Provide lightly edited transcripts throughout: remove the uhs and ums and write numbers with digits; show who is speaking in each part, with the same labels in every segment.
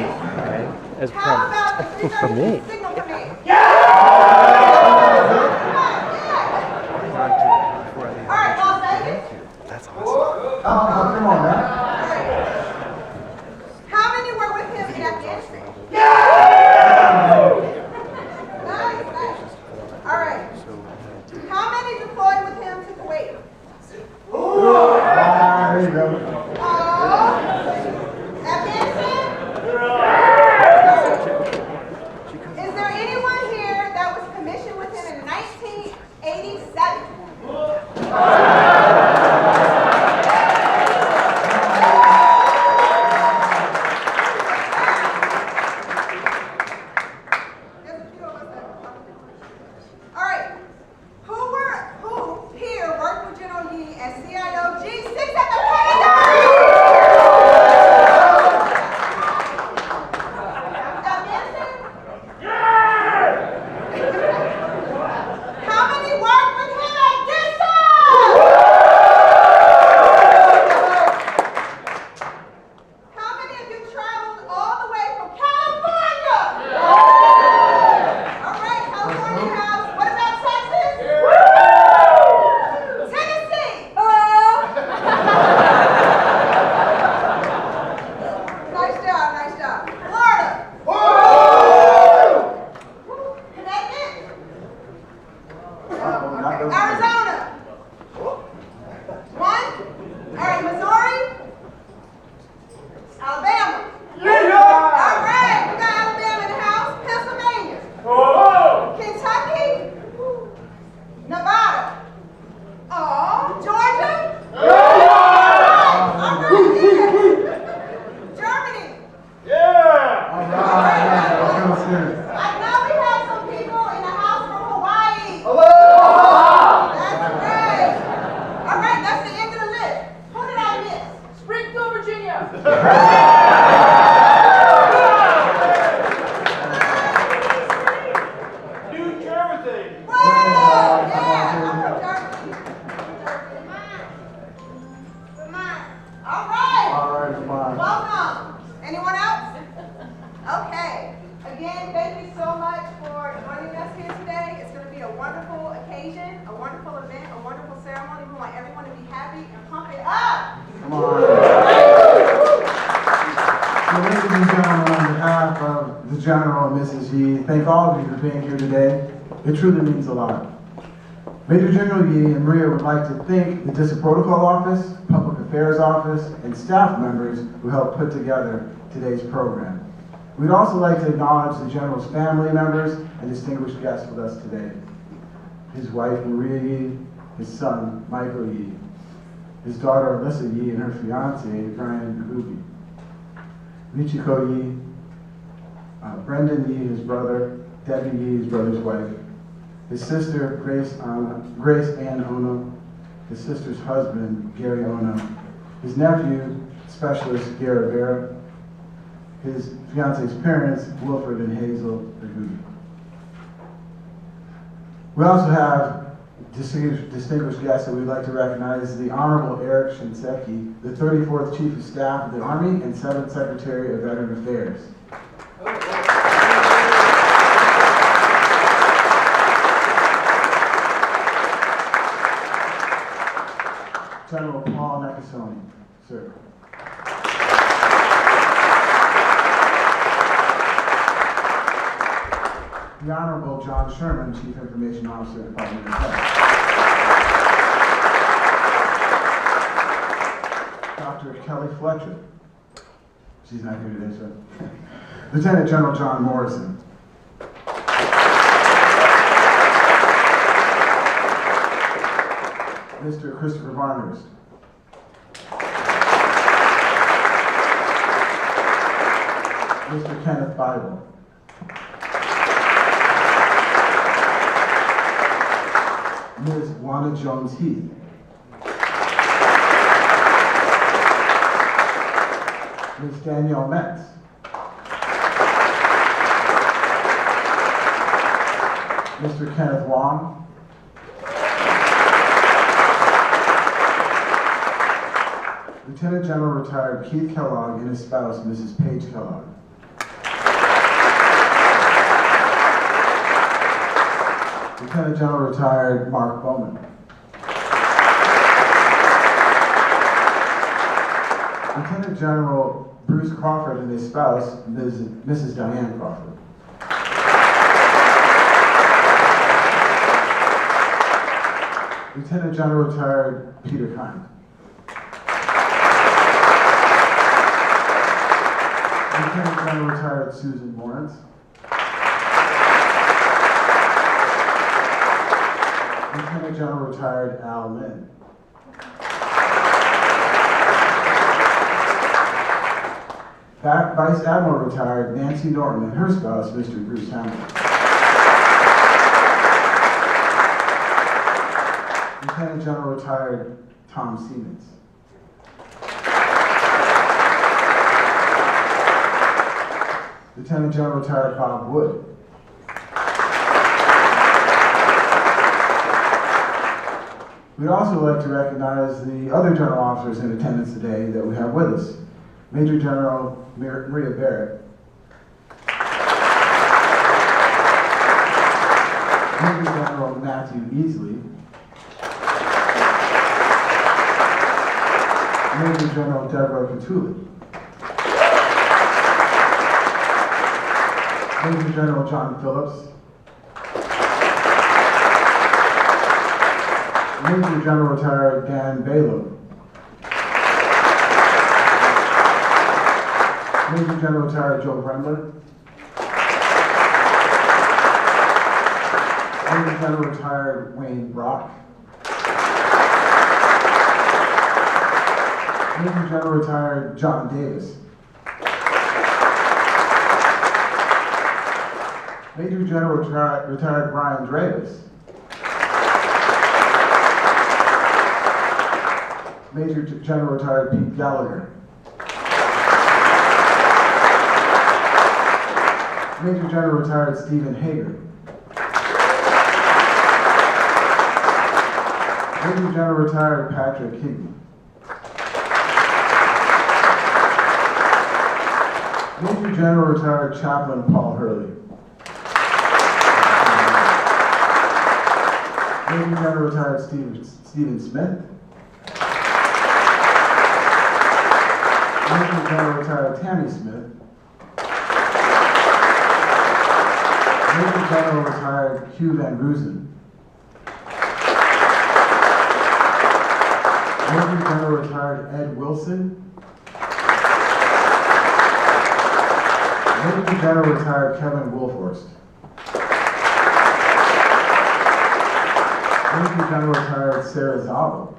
Speaker 1: okay, as
Speaker 2: How
Speaker 1: promised.
Speaker 2: about the
Speaker 1: For me.
Speaker 2: signal for me? All right, Las Vegas.
Speaker 1: That's awesome.
Speaker 3: Come on, man.
Speaker 2: How many were with him in Afghanistan? Nice, nice. All right. How many deployed with him to Kuwait?
Speaker 3: There you go.
Speaker 2: Afghanistan? Is there anyone here that was commissioned with him in 1987? There's a few of us that all right. Who here worked with General Yi as CIO G6 at the Pentagon? Afghanistan? How many worked with him at DISA? How many of you traveled all the way from California? All right, California house. What about Texas? Tennessee. Nice job, nice job. Florida. Connecticut. Arizona. One. All right, Missouri. Alabama. All right, we got Alabama in the house. Pennsylvania. Kentucky. Nevada. Oh, Georgia. All right, yeah. Germany.
Speaker 3: All right, let's go serious.
Speaker 2: I know we have some people in the house from Hawaii. That's great. All right, that's the end of the list. Who did I miss?
Speaker 4: Springfield, Virginia.
Speaker 5: New Jersey.
Speaker 2: Whoa, yeah, I'm from Jersey. All right.
Speaker 3: All right, come on.
Speaker 2: Welcome. Anyone else? Okay. Again, thank you so much for joining us here today. It's going to be a wonderful occasion, a wonderful event, a wonderful ceremony. We want everyone to be happy and pump it up.
Speaker 3: Come on. So, ladies and gentlemen, on behalf of the General and Mrs. Yi, thank all of you for being here today. It truly means a lot. Major General Yi and Maria would like to thank the District Protocol Office, Public Affairs Office, and staff members who helped put together today's program. We'd also like to acknowledge the General's family members and distinguished guests with us today. His wife, Maria Yi, his son, Michael Yi, his daughter, Alyssa Yi, and her fiance, Brian Gubi, Michiko Yi, Brendan Yi, his brother, Debbie Yi, his brother's wife, his sister, Grace Ann Ono, his sister's husband, Gary Ono, his nephew, Specialist Gary Vera, his fiance's parents, Wilfred and Hazel Agudi. We also have distinguished guests that we'd like to recognize: the Honorable Eric Shinseki, the 34th Chief of Staff of the Army and 7th Secretary of Veteran Affairs. General Paul Nakasone, sir. The Honorable John Sherman, Chief Information Officer, Department of Health. Dr. Kelly Fletcher. She's not here today, sir. Lieutenant General John Morrison. Mr. Christopher Varnhurst. Mr. Kenneth Bible. Ms. Wanda Jones-Heath. Ms. Danielle Metz. Mr. Kenneth Wong. Lieutenant General retired Keith Kellogg and his spouse, Mrs. Paige Kellogg. Lieutenant General retired Mark Bowman. Lieutenant General Bruce Crawford and his spouse, Mrs. Diane Crawford. Lieutenant General retired Peter Kind. Lieutenant General retired Susan Lawrence. Lieutenant General retired Al Lynn. Vice Admiral retired Nancy Norton and her spouse, Mr. Bruce Hamilton. Lieutenant General retired Tom Siemens. Lieutenant General retired Bob Wood. We'd also like to recognize the other general officers in attendance today that we have with us. Major General Maria Barrett. Major General Matthew Easley. Major General Deborah Catulli. Major General John Phillips. Major General retired Dan Balow. Major General retired Joe Brendler. Major General retired Wayne Brock. Major General retired John Davis. Major General retired Brian Dravis. Major General retired Pete Gallagher. Major General retired Stephen Hager. Major General retired Patrick Higbee. Major General retired Chaplain Paul Hurley. Major General retired Stephen Smith. Major General retired Tammy Smith. Major General retired Hugh Van Ruzen. Major General retired Ed Wilson. Major General retired Kevin Wolfhorst. Major General retired Sarah Zabel.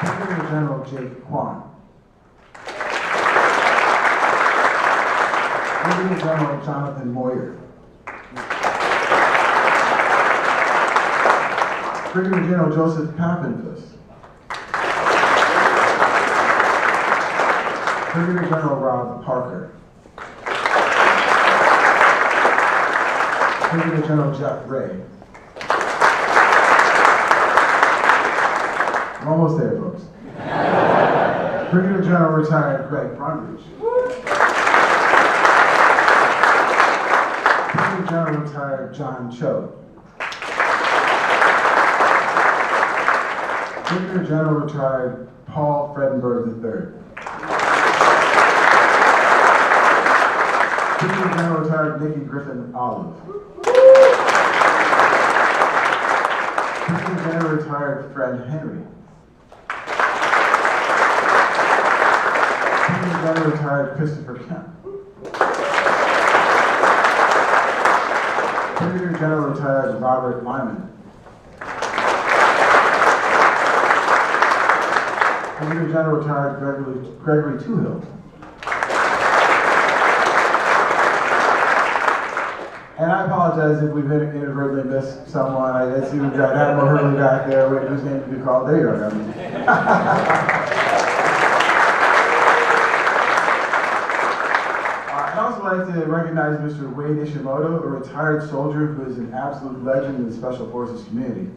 Speaker 3: Major General Jake Kwan. Major General Jonathan Moyer. Brigadier General Joseph Pappenfuss. Brigadier General Rob Parker. Brigadier General Jeff Ray. I'm almost there, folks. Brigadier General retired Greg Brundage. Brigadier General retired John Cho. Brigadier General retired Paul Fredenberg III. Brigadier General retired Nikki Griffin Olive. Brigadier General retired Fred Henry. Brigadier General retired Christopher Kemp. Brigadier General retired Robert Lyman. Brigadier General retired Gregory Toohill. And I apologize if we've inadvertently missed someone. I see we've got Admiral Hurley back there, whose name to be called. There you are, Admiral. I'd also like to recognize Mr. Wade Ishimoto, a retired soldier who is an absolute legend in the Special Forces community.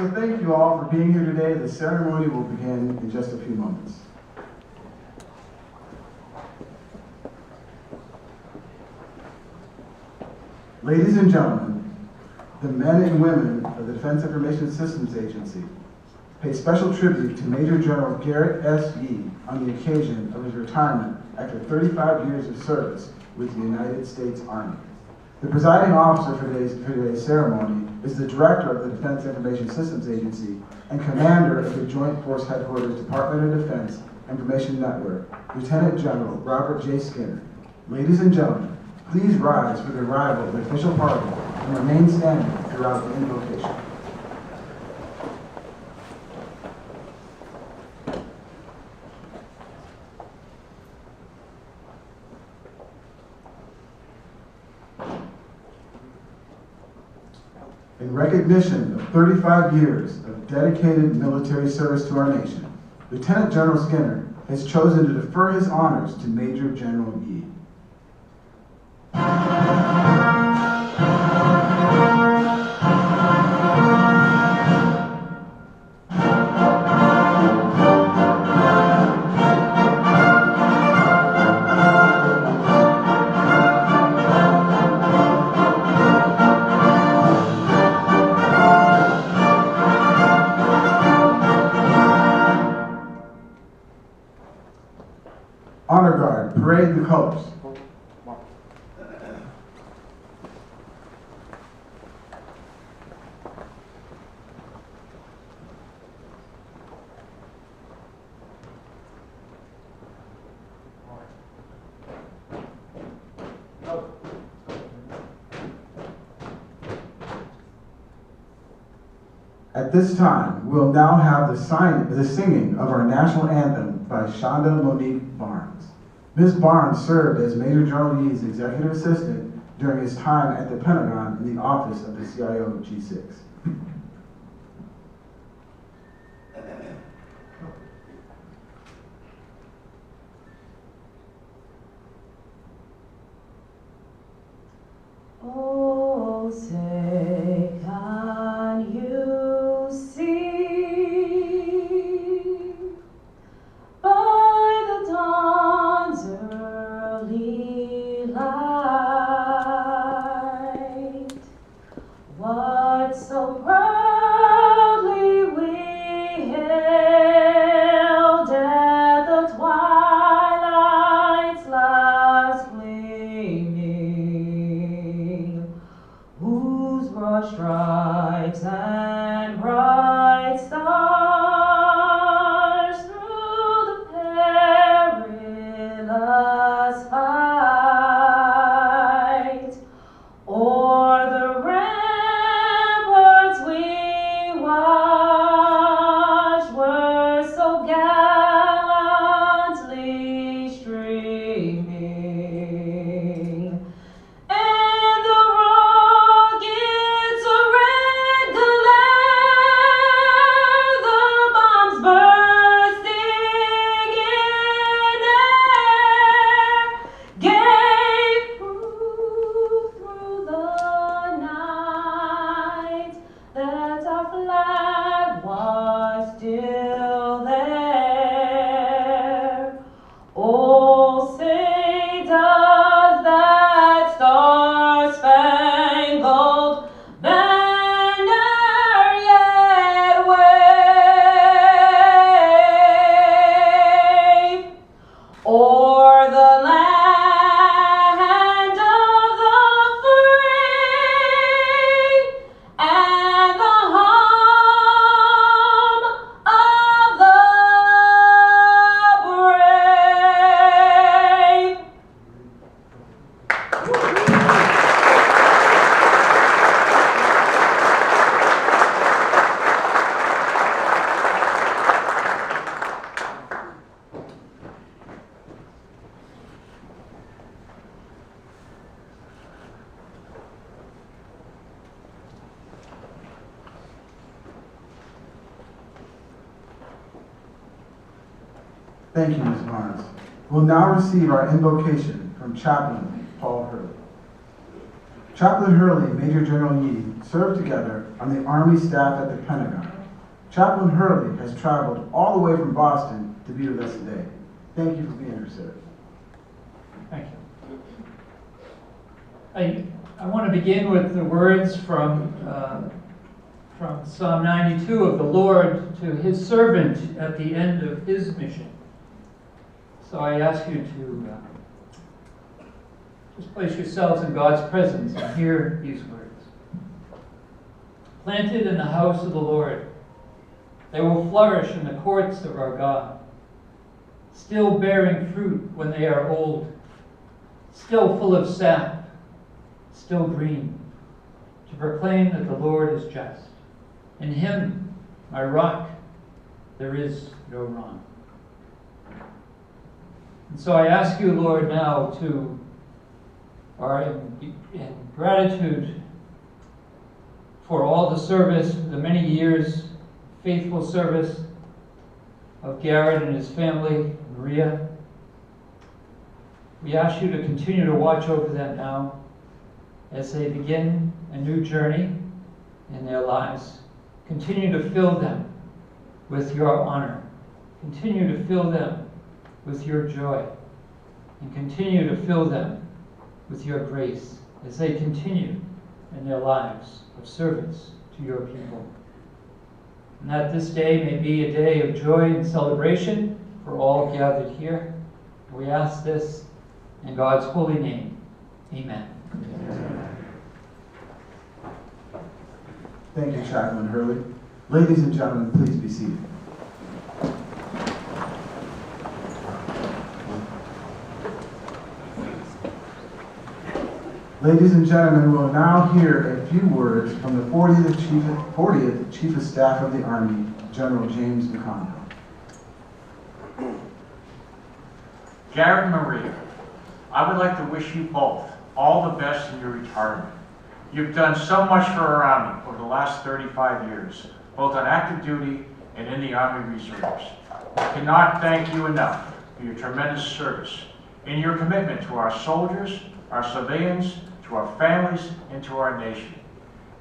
Speaker 3: So thank you all for being here today. The ceremony will begin in just a few moments. Ladies and gentlemen, the men and women of the Defense Information Systems Agency pay special tribute to Major General Garrett S. Yee on the occasion of his retirement after 35 years of service with the United States Army. The presiding officer for today's ceremony is the Director of the Defense Information Systems Agency and Commander of the Joint Force Headquarters Department of Defense Information Network, Lieutenant General Robert J. Skinner. Ladies and gentlemen, please rise for the arrival of the official party and remain standing throughout the invocation. In recognition of 35 years of dedicated military service to our nation, Lieutenant General Skinner has chosen to defer his honors to Major General Yee. Honor Guard, parade the colors. At this time, we'll now have the singing of our national anthem by Shonda Monique Barnes. Ms. Barnes served as Major General Yee's executive assistant during his time at the Pentagon in the office of the CIO G6.
Speaker 4: Oh, say, can you see by the dawn's early light what so proudly we hailed at the twilight's last gleaming, whose broad stripes and bright stars through the perilous fight o'er the ramparts we watched were so gallantly streaming. And the rockets' red glare, the bombs bursting in air, gave proof through the night that our flag was still there. Oh, say does that star-spangled banner yet wave o'er the land of the free and the home of the brave?
Speaker 3: Thank you, Ms. Barnes. We'll now receive our invocation from Chaplain Paul Hurley. Chaplain Hurley and Major General Yee served together on the Army staff at the Pentagon. Chaplain Hurley has traveled all the way from Boston to be with us today. Thank you for being here, sir.
Speaker 5: Thank you. I want to begin with the words from Psalm 92 of the Lord to his servant at the end of his mission. So I ask you to just place yourselves in God's presence and hear these words. Planted in the house of the Lord, they will flourish in the courts of our God, still bearing fruit when they are old, still full of sap, still green, to proclaim that the Lord is just. In him, my rock, there is no wrong. And so I ask you, Lord, now to, in gratitude for all the service, the many years, faithful service of Garrett and his family, Maria, we ask you to continue to watch over them now as they begin a new journey in their lives. Continue to fill them with your honor. Continue to fill them with your joy. And continue to fill them with your grace as they continue in their lives of service to your people. And that this day may be a day of joy and celebration for all gathered here. We ask this in God's holy name. Amen.
Speaker 3: Thank you, Chaplain Hurley. Ladies and gentlemen, please be seated. Ladies and gentlemen, we'll now hear a few words from the 40th Chief of Staff of the Army, General James McConnell.
Speaker 6: Garrett and Maria, I would like to wish you both all the best in your retirement. You've done so much for our Army over the last 35 years, both on active duty and in the Army Reserves. I cannot thank you enough for your tremendous service and your commitment to our soldiers, our civilians, to our families, and to our nation.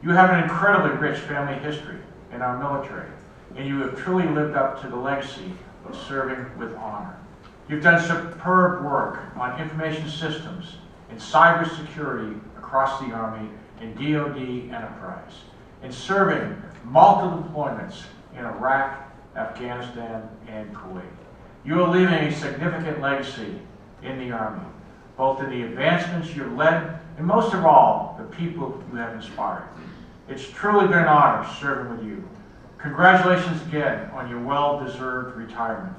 Speaker 6: You have an incredibly rich family history in our military, and you have truly lived up to the legacy of serving with honor. You've done superb work on information systems and cybersecurity across the Army and DoD enterprise, and serving multiple deployments in Iraq, Afghanistan, and Kuwait. You are leaving a significant legacy in the Army, both in the advancements you've led and most of all, the people you have inspired. It's truly been an honor serving with you. Congratulations again on your well-deserved retirement.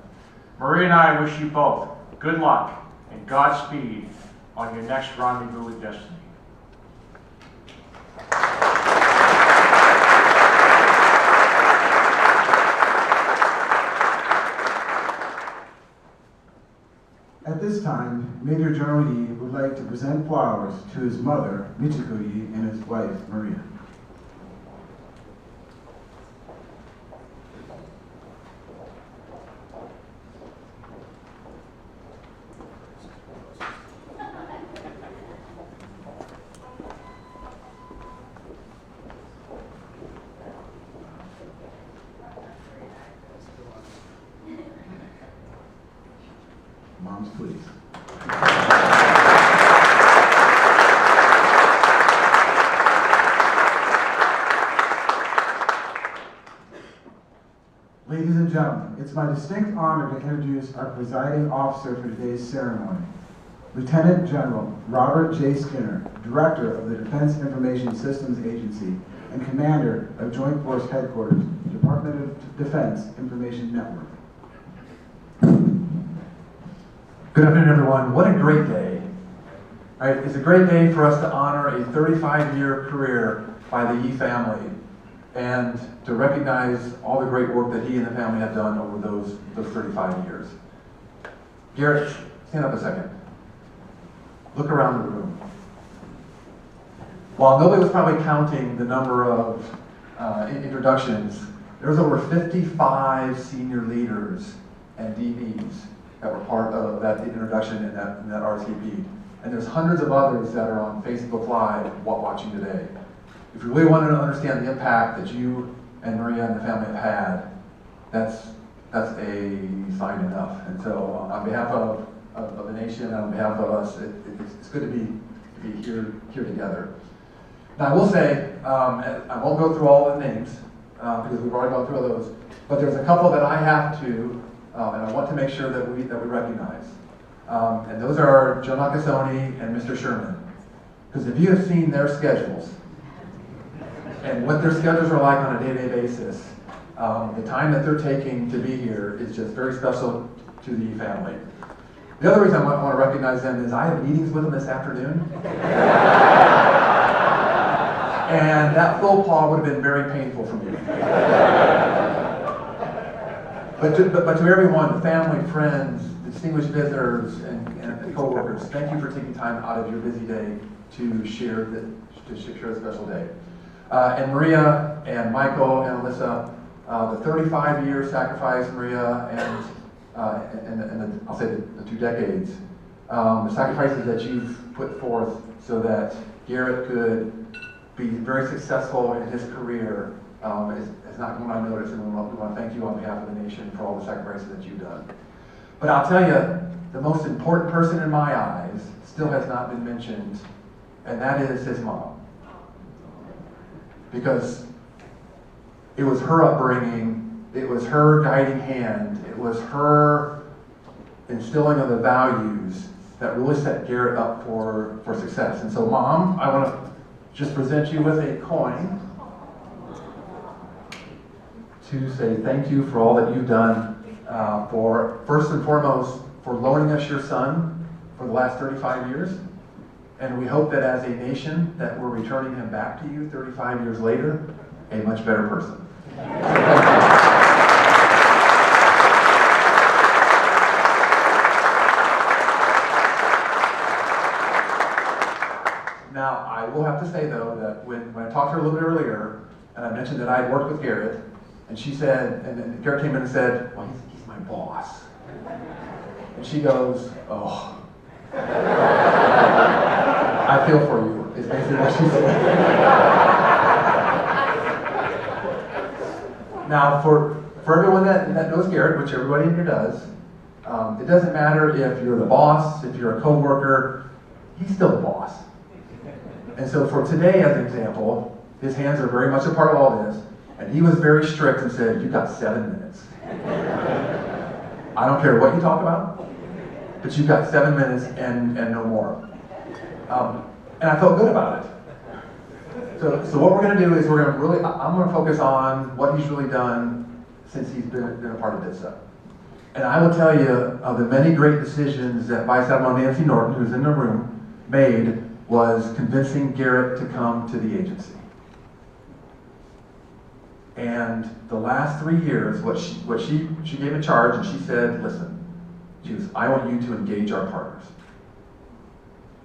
Speaker 6: Maria and I wish you both good luck and Godspeed on your next rendezvous with destiny.
Speaker 3: At this time, Major General Yee would like to present flowers to his mother, Michiko Yee, and his wife, Maria. Moms, please. Ladies and gentlemen, it's my distinct honor to introduce our presiding officer for today's ceremony, Lieutenant General Robert J. Skinner, Director of the Defense Information Systems Agency and Commander of Joint Force Headquarters, Department of Defense Information Network.
Speaker 7: Good afternoon, everyone. What a great day. Right? It's a great day for us to honor a 35-year career by the Yee family and to recognize all the great work that he and the family have done over those 35 years. Garrett, stand up a second. Look around the room. While nobody was probably counting the number of introductions, there was over 55 senior leaders and DBs that were part of that introduction in that RTP. And there's hundreds of others that are on Facebook Live watching today. If you really want to understand the impact that you and Maria and the family have had, that's a sign enough. And so on behalf of the nation and on behalf of us, it's good to be here together. Now I will say, I won't go through all the names because we've already gone through those, but there's a couple that I have to, and I want to make sure that we recognize. And those are Joe Nakasone and Mr. Sherman. Because if you have seen their schedules, and what their schedules are like on a day-to-day basis, the time that they're taking to be here is just very special to the family. The other reason I want to recognize them is I have meetings with them this afternoon. And that faux pas would have been very painful for me. But to everyone, the family, friends, distinguished visitors, and co-workers, thank you for taking time out of your busy day to share a special day. And Maria and Michael and Alyssa, the 35-year sacrifice, Maria, and I'll say the 2 decades, the sacrifices that you've put forth so that Garrett could be very successful in his career is not going unnoticed, and we want to thank you on behalf of the nation for all the sacrifices that you've done. But I'll tell you, the most important person in my eyes still has not been mentioned, and that is his mom. Because it was her upbringing, it was her guiding hand, it was her instilling of the values that really set Garrett up for success. And so, Mom, I want to just present you with a coin to say thank you for all that you've done, for first and foremost, for loaning us your son for the last 35 years. And we hope that as a nation that we're returning him back to you 35 years later, a much better person. Now, I will have to say though that when I talked to her a little bit earlier, and I mentioned that I had worked with Garrett, and she said, and then Garrett came in and said, well, he's my boss. And she goes, oh. I feel for you, is basically what she said. Now, for everyone that knows Garrett, which everybody in here does, it doesn't matter if you're the boss, if you're a co-worker, he's still the boss. And so for today, as an example, his hands are very much a part of all this, and he was very strict and said, you've got 7 minutes. I don't care what you talk about, but you've got 7 minutes and no more. And I felt good about it. So what we're going to do is I'm going to focus on what he's really done since he's been a part of DISA. And I will tell you of the many great decisions that Vice Admiral Nancy Norton, who's in the room, made was convincing Garrett to come to the agency. And the last 3 years, what she gave a charge, and she said, listen, I want you to engage our partners.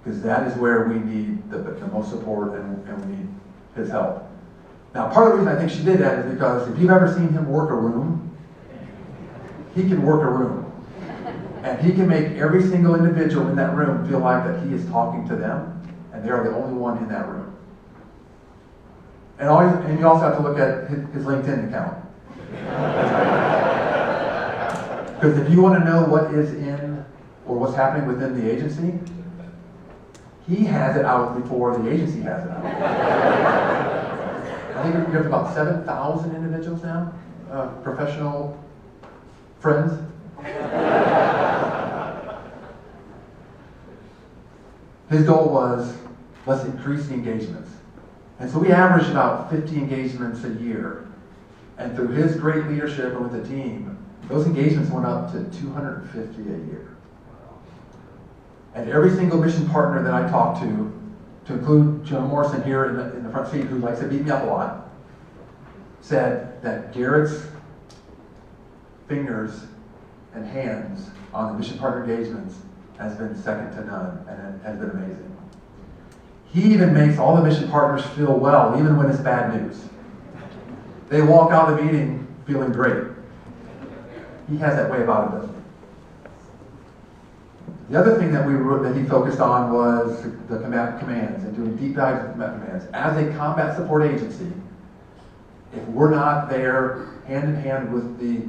Speaker 7: Because that is where we need the most support and we need his help. Now, part of the reason I think she did that is because if you've ever seen him work a room, he can work a room. And he can make every single individual in that room feel like that he is talking to them, and they are the only one in that room. And you also have to look at his LinkedIn account. Because if you want to know what is in or what's happening within the agency, he has it out before the agency has it out. I think we have about 7,000 individuals now, professional friends. His goal was, let's increase the engagements. And so we averaged about 50 engagements a year. And through his great leadership and with the team, those engagements went up to 250 a year. And every single mission partner that I talked to include Joe Morrison here in the front seat, who likes to beat me up a lot, said that Garrett's fingers and hands on the mission partner engagements has been second to none, and it has been amazing. He even makes all the mission partners feel well, even when it's bad news. They walk out of the meeting feeling great. He has that way about him. The other thing that he focused on was the combat commands and doing deep dives in combat commands. As a combat support agency, if we're not there hand in hand with the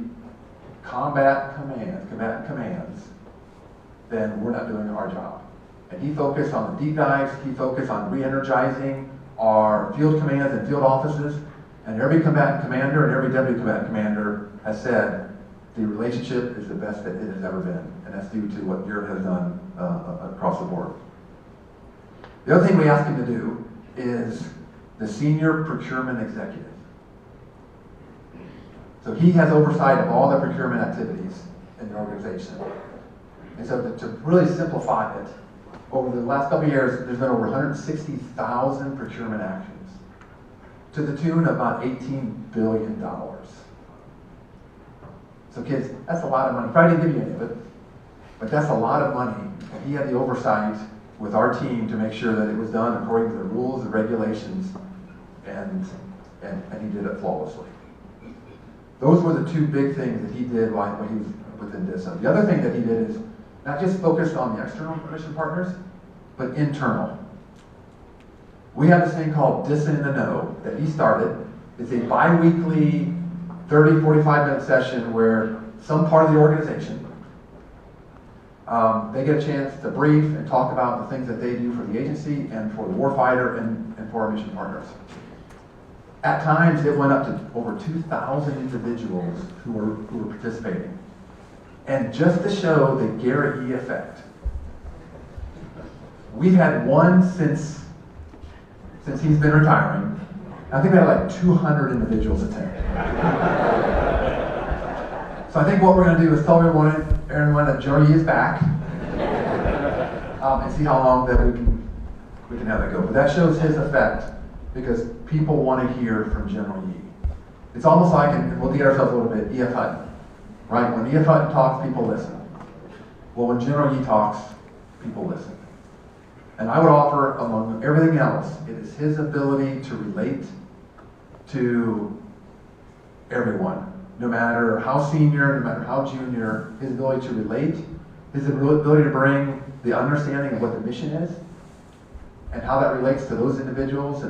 Speaker 7: combatant commands, then we're not doing our job. And he focused on the deep dives, he focused on re-energizing our field commands and field offices, and every combatant commander and every deputy combatant commander has said the relationship is the best that it has ever been, and that's due to what Garrett has done across the board. The other thing we asked him to do is the senior procurement executive. So he has oversight of all the procurement activities in the organization. And so to really simplify it, over the last couple of years, there's been over 160,000 procurement actions to the tune of about $18 billion. So kids, that's a lot of money. Probably didn't give you any of it, but that's a lot of money. And he had the oversight with our team to make sure that it was done according to the rules and regulations, and he did it flawlessly. Those were the two big things that he did while he was within DISA. The other thing that he did is not just focused on the external mission partners, but internal. We have this thing called DISA in the Know that he started. It's a bi-weekly 30, 45-minute session where some part of the organization, they get a chance to brief and talk about the things that they do for the agency and for the warfighter and for our mission partners. At times, it went up to over 2,000 individuals who were participating. And just to show the Garrett E effect, we've had one since he's been retiring. I think we had like 200 individuals attend. So I think what we're going to do is tell everyone that General Yee is back, and see how long that we can have that go. But that shows his effect, because people want to hear from General Yee. It's almost like, and we'll get ourselves a little bit, E.F. Hutton, right? When E.F. Hutton talks, people listen. Well, when General Yee talks, people listen. And I would offer, among everything else, it is his ability to relate to everyone, no matter how senior, no matter how junior, his ability to relate, his ability to bring the understanding of what the mission is, and how that relates to those individuals and